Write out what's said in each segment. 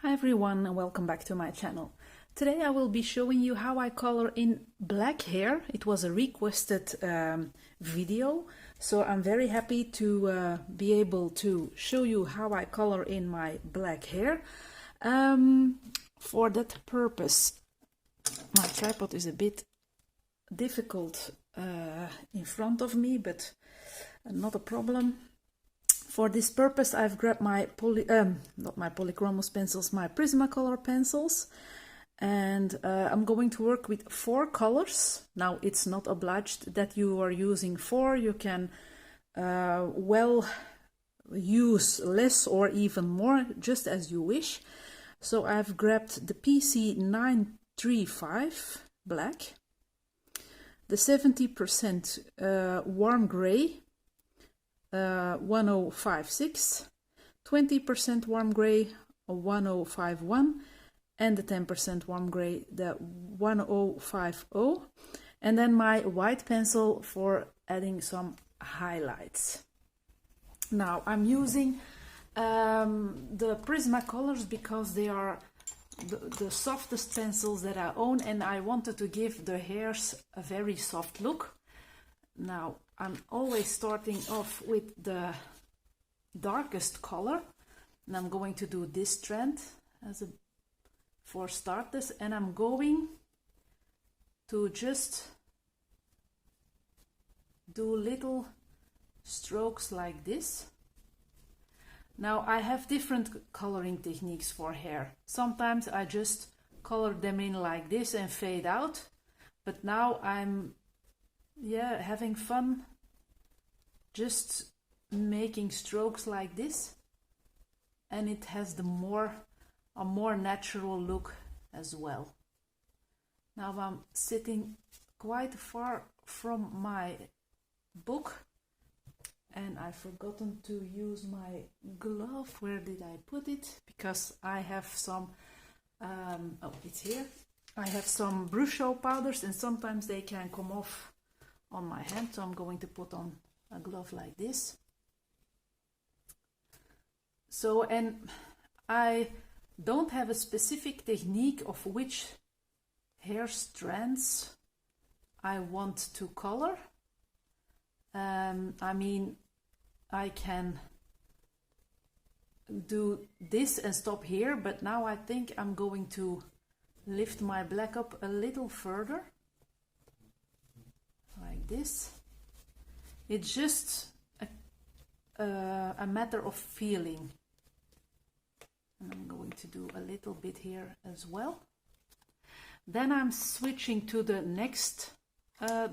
Hi everyone and welcome back to my channel. Today I will be showing you how I color in black hair. It was a requested video, so I'm very happy to be able to show you how I color in my black hair. For that purpose, my tripod is a bit difficult in front of me, but not a problem. For this purpose, I've grabbed my not my polychromos pencils, my Prismacolor pencils, and I'm going to work with 4 colors. Now, it's not obliged that you are using 4. You can well use less or even more, just as you wish. So I've grabbed the PC 935 black, the 70% warm gray, 1056, 20% warm gray, 1051, and the 10% warm gray, the 1050, and then my white pencil for adding some highlights. Now I'm using the Prismacolors because they are the softest pencils that I own, and I wanted to give the hairs a very soft look. Now I'm always starting off with the darkest color, and I'm going to do this strand as a for starters, and I'm going to just do little strokes like this. Now I have different coloring techniques for hair. Sometimes I just color them in like this and fade out, but now I'm having fun just making strokes like this, and it has a more natural look as well. Now I'm sitting quite far from my book and I've forgotten to use my glove. Where did I put it? Because I have some oh, it's here. I have some Bruchot powders and sometimes they can come off on my hand, so I'm going to put on a glove like this. So, and I don't have a specific technique of which hair strands I want to color. I mean, I can do this and stop here, but now I think I'm going to lift my black up a little further. Like this. It's just a matter of feeling. And I'm going to do a little bit here as well. Then I'm switching to the next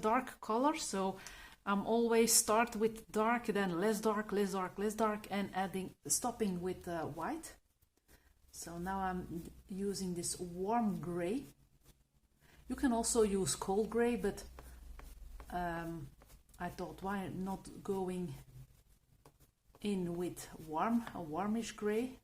dark color. So I'm always start with dark, then less dark, less dark, less dark, and stopping with white. So now I'm using this warm gray. You can also use cold gray, but I thought, why not going in with a warmish gray.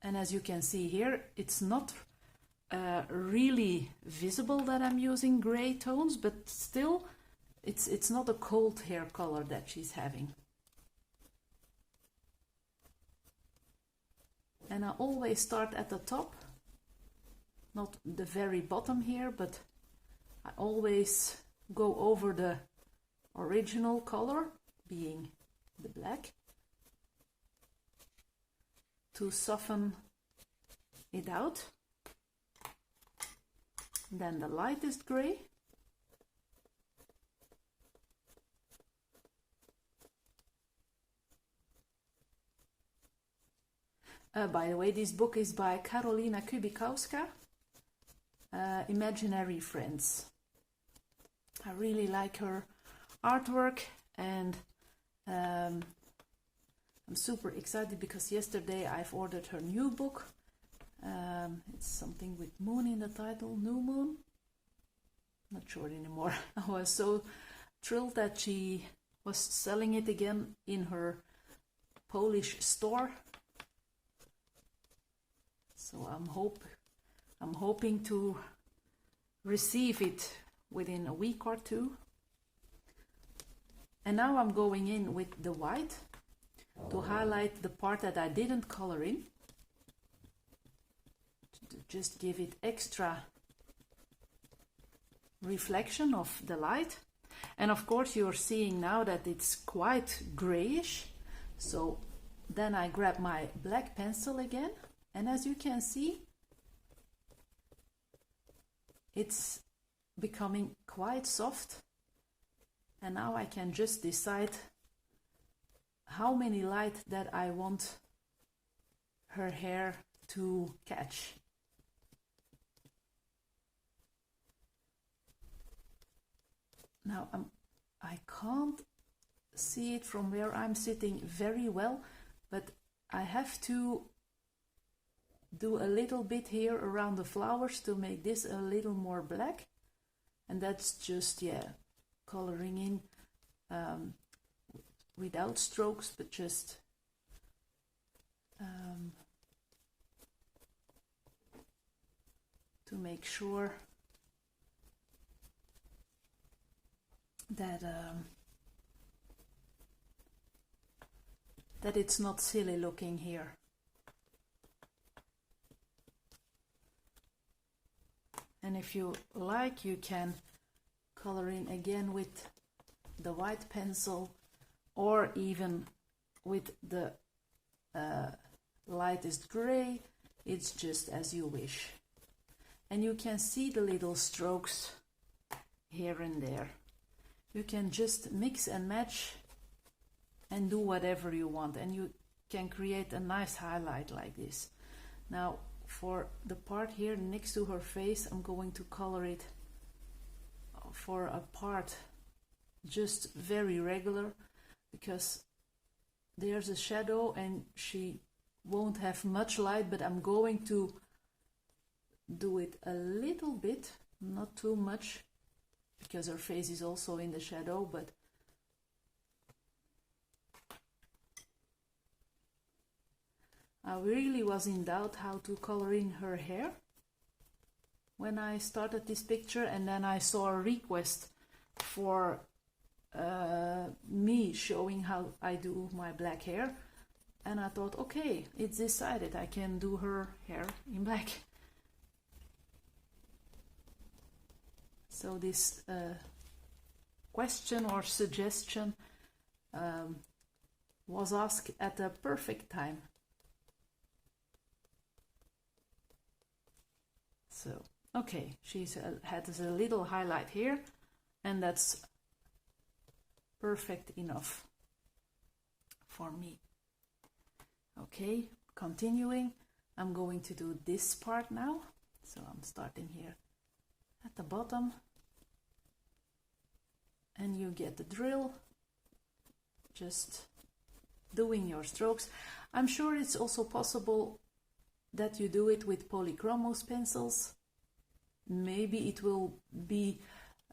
And as you can see here, it's not really visible that I'm using gray tones, but still it's not a cold hair color that she's having. And I always start at the top, not the very bottom here, but I always go over the original color, being the black, to soften it out. Then the lightest gray. By the way, this book is by Karolina Kubikowska, Imaginary Friends. I really like her artwork, and I'm super excited because yesterday I've ordered her new book. It's something with moon in the title, New Moon. Not sure anymore. I was so thrilled that she was selling it again in her Polish store. So I'm hoping to receive it within a week or 2. And now I'm going in with the white to highlight the part that I didn't color in. just give it extra reflection of the light. And of course you're seeing now that it's quite grayish. So then I grab my black pencil again, and as you can see, it's becoming quite soft. And now I can just decide how many light that I want her hair to catch. Now I can't see it from where I'm sitting very well, but I have to do a little bit here around the flowers to make this a little more black. And that's just, yeah, coloring in without strokes, but just to make sure that that it's not silly looking here. And if you like, you can color in again with the white pencil, or even with the lightest gray. It's just as you wish. And you can see the little strokes here and there. You can just mix and match and do whatever you want, and you can create a nice highlight like this. Now for the part here next to her face, I'm going to color it for a part just very regular, because there's a shadow and she won't have much light, but I'm going to do it a little bit, not too much, because her face is also in the shadow. But I really was in doubt how to color in her hair when I started this picture, and then I saw a request for me showing how I do my black hair, and I thought, okay, it's decided, I can do her hair in black. So this question or suggestion was asked at a perfect time. So, okay, she's has a little highlight here, and that's perfect enough for me. Okay, continuing, I'm going to do this part now. So I'm starting here at the bottom, and you get the drill, just doing your strokes. I'm sure it's also possible that you do it with polychromos pencils. Maybe it will be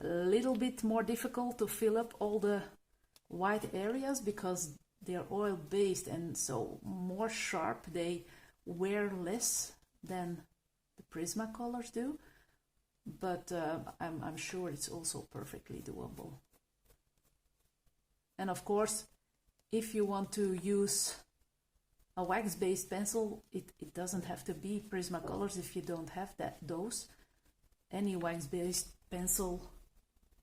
a little bit more difficult to fill up all the white areas because they're oil based and so more sharp, they wear less than the Prismacolors do, but I'm sure it's also perfectly doable. And of course, if you want to use a wax-based pencil, it doesn't have to be Prismacolors if you don't have those. Any wax-based pencil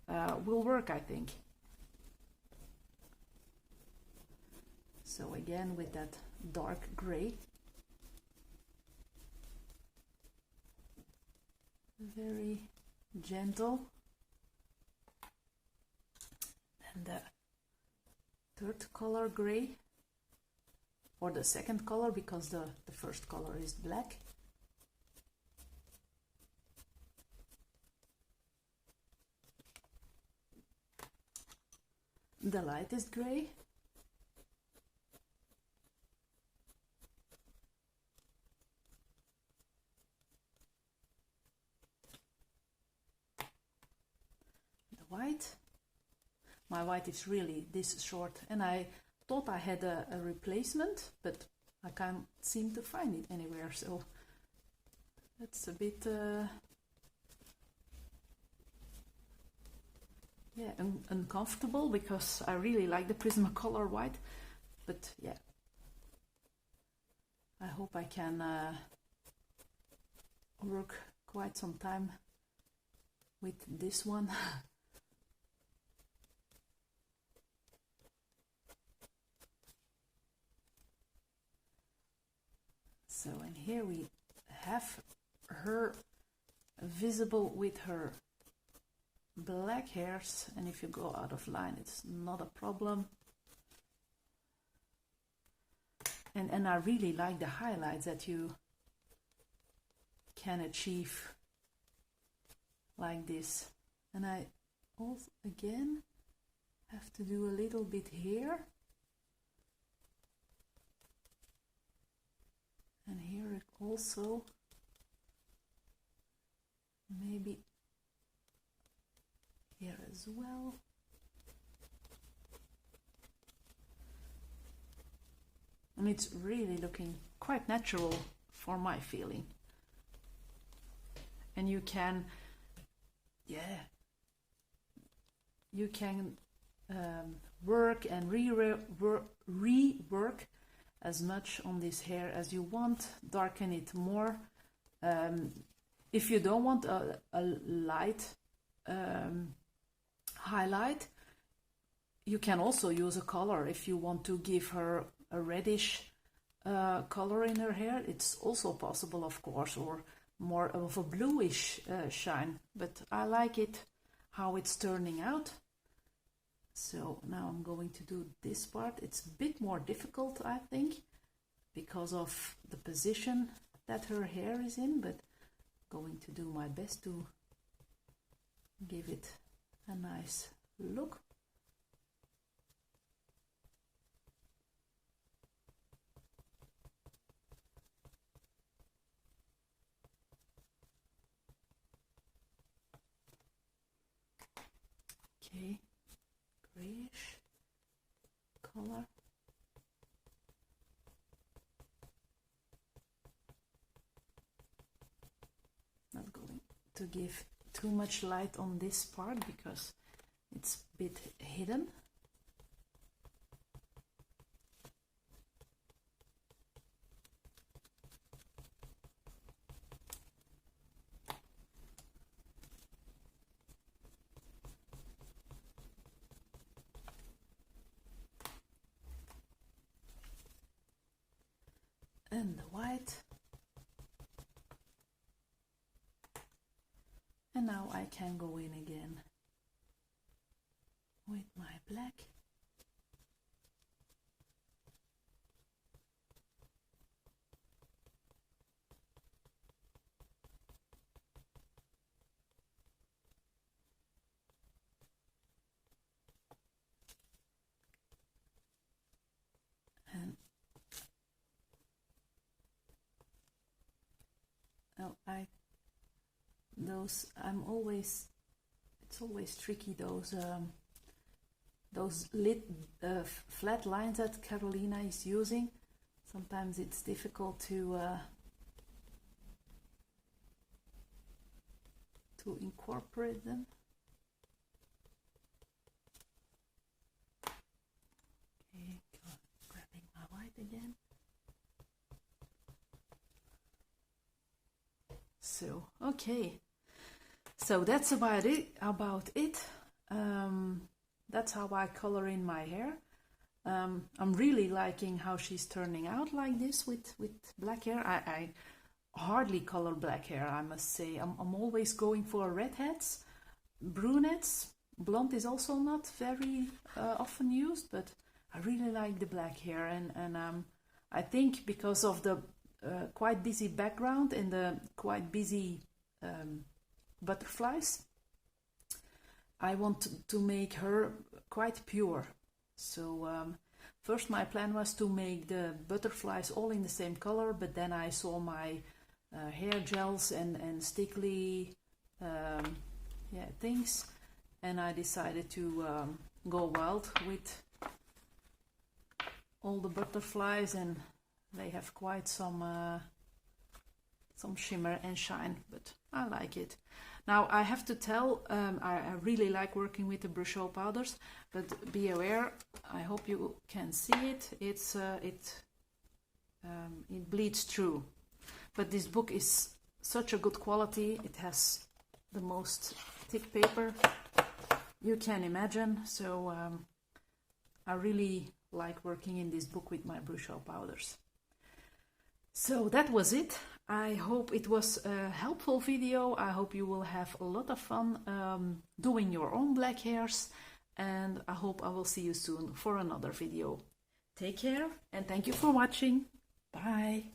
will work, I think. So again, with that dark gray, very gentle. And the third color gray, or the second color, because the first color is black. The lightest gray. The white. My white is really this short, and I thought I had a replacement, but I can't seem to find it anywhere, so that's a bit yeah, uncomfortable, because I really like the Prismacolor white, but yeah, I hope I can work quite some time with this one. So, and here we have her visible with her black hairs, and if you go out of line it's not a problem. And I really like the highlights that you can achieve like this. And I also again have to do a little bit here and here also, maybe here as well. And it's really looking quite natural for my feeling. And you can, yeah, you can work and rework as much on this hair as you want, darken it more. If you don't want a light highlight, you can also use a color. If you want to give her a reddish color in her hair, it's also possible, of course, or more of a bluish shine, but I like it how it's turning out. So now I'm going to do this part. It's a bit more difficult, I think, because of the position that her hair is in, but going to do my best to give it a nice look. Okay, grayish color. Not going to give too much light on this part because it's a bit hidden. And the white. And now I can go in again with my black. And oh, it's always tricky, those flat lines that Karolina is using. Sometimes it's difficult to incorporate them. Okay, grabbing my white again. So, okay. So that's about it. That's how I color in my hair. I'm really liking how she's turning out like this with black hair. I hardly color black hair, I must say. I'm always going for redheads, brunettes. Blonde is also not very often used, but I really like the black hair. And I think because of the quite busy background and the quite busy butterflies, I want to make her quite pure. So first my plan was to make the butterflies all in the same color, but then I saw my hair gels and stickly things, and I decided to go wild with all the butterflies, and they have quite some shimmer and shine, but I like it. Now I have to tell, I really like working with the brush-up powders, but be aware, I hope you can see it, it bleeds through. But this book is such a good quality. It has the most thick paper you can imagine. So I really like working in this book with my Bruchel powders. So that was it. I hope it was a helpful video. I hope you will have a lot of fun doing your own black hairs, and I hope I will see you soon for another video. Take care and thank you for watching. Bye.